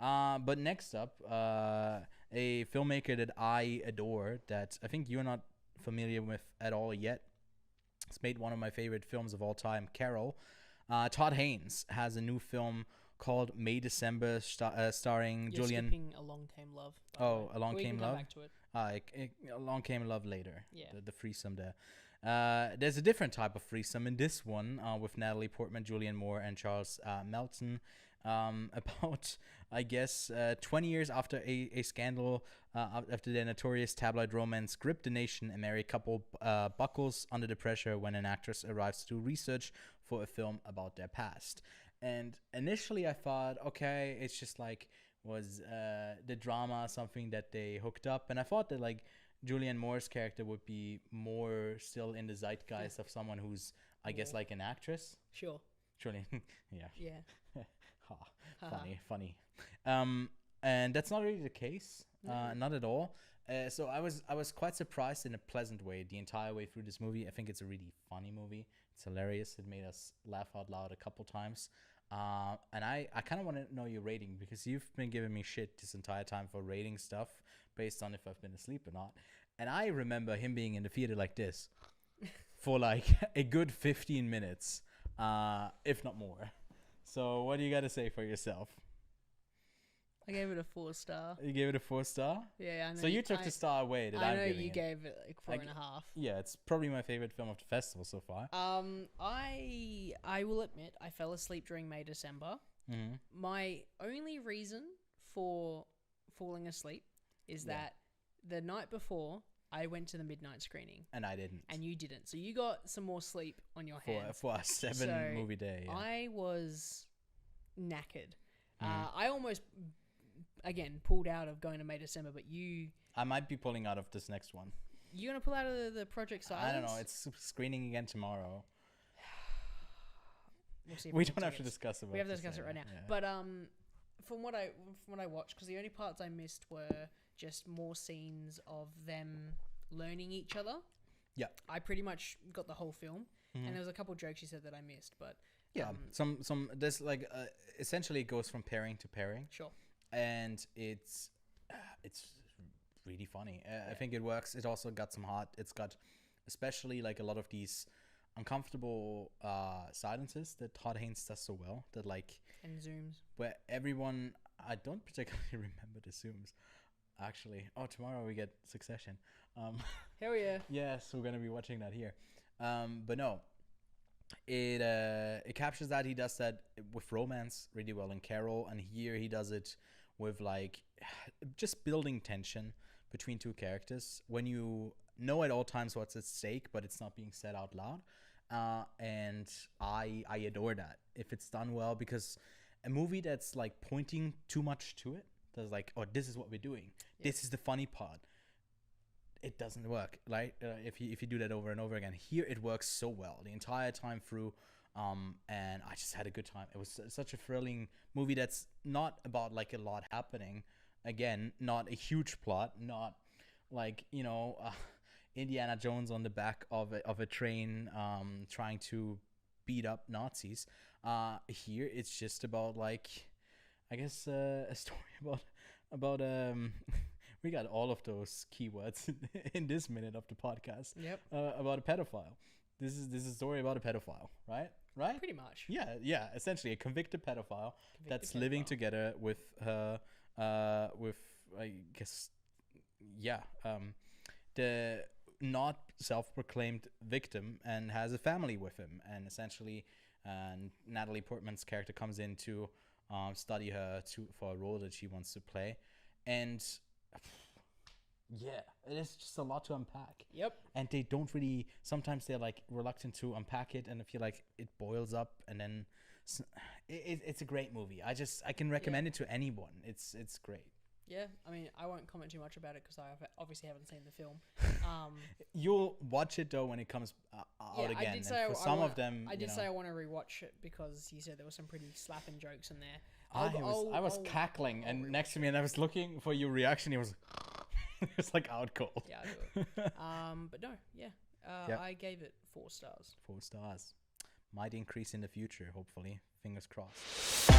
But next up, a filmmaker that I adore, that I think you're not familiar with at all yet. It's made one of my favorite films of all time, Carol. Todd Haynes has a new film called May December, starring You're Julian. skipping Along Came Love. Along We Came can Love. come back to it. Along Came Love later. Yeah. The threesome there. There's a different type of threesome in this one, with Natalie Portman, Julianne Moore, and Charles Melton. About, I guess, 20 years after a scandal, after their notorious tabloid romance gripped the nation, a married couple buckles under the pressure when an actress arrives to do research for a film about their past. And initially I thought, okay, it's just like, was the drama something that they hooked up? And I thought that like Julianne Moore's character would be more still in the zeitgeist of someone who's, I guess, like an actress. Sure. Julian, yeah. Yeah. Funny. And that's not really the case. Not at all. So I was quite surprised in a pleasant way the entire way through this movie. I think it's a really funny movie. It's hilarious. It made us laugh out loud a couple times. And I kind of want to know your rating, because you've been giving me shit this entire time for rating stuff based on if I've been asleep or not. And I remember him being in the theater like this for like a good 15 minutes, if not more. So what do you got to say for yourself? I gave it a 4-star. You gave it a 4-star? Yeah, I know. So you took the star away that I I'm know giving you it. gave it like 4.5. Yeah, it's probably my favorite film of the festival so far. I will admit I fell asleep during May December. Mm-hmm. My only reason for falling asleep is that the night before I went to the midnight screening. And I didn't. And you didn't. So you got some more sleep on your hands. For a 7 movie day. Yeah. I was knackered. I almost, again, pulled out of going to May December, but I might be pulling out of this next one. You going to pull out of the Project Silence? I don't know. It's screening again tomorrow. We'll see if we don't have to discuss it. We have to discuss it right now. Yeah. But from what I watched, because the only parts I missed were just more scenes of them learning each other. Yeah. I pretty much got the whole film, and there was a couple jokes you said that I missed, but yeah, some there's like essentially it goes from pairing to pairing. Sure. And it's really funny. I think it works. It also got some heart. It's got especially like a lot of these uncomfortable silences that Todd Haynes does so well. That like and zooms where everyone. I don't particularly remember the zooms. Actually, tomorrow we get Succession. Hell yeah! Yes, we're gonna be watching that here. But no, it captures that. He does that with romance really well in Carol, and here he does it with like just building tension between two characters when you know at all times what's at stake, but it's not being said out loud. And I adore that if it's done well, because a movie that's like pointing too much to it, that's like, oh, this is what we're doing. Yeah. This is the funny part. It doesn't work, right? If you do that over and over again. Here it works so well the entire time through, and I just had a good time. It was such a thrilling movie that's not about like a lot happening. Again, not a huge plot, not like Indiana Jones on the back of a train, trying to beat up Nazis. Here it's just about like, I guess a story about we got all of those keywords in this minute of the podcast. Yep. About a pedophile. This is a story about a pedophile, right? Right? Pretty much. Yeah. Essentially, a convicted pedophile that's living together with with I guess, the not self-proclaimed victim, and has a family with him, and essentially, Natalie Portman's character comes in to study her for a role that she wants to play, and. Yeah, it is just a lot to unpack. Yep. And they don't really, sometimes they're like reluctant to unpack it, and I feel like it boils up, and then it's a great movie. I can recommend it to anyone. It's great. Yeah, I mean, I won't comment too much about it because I obviously haven't seen the film. You'll watch it though when it comes out again. I did say for some of them, I did say I want to rewatch it because you said there were some pretty slapping jokes in there. I was cackling, and next to me, and I was looking for your reaction. He was. It's like out cold. Yeah, I do it. But no, yeah. Yep. I gave it 4 stars. 4 stars. Might increase in the future, hopefully. Fingers crossed.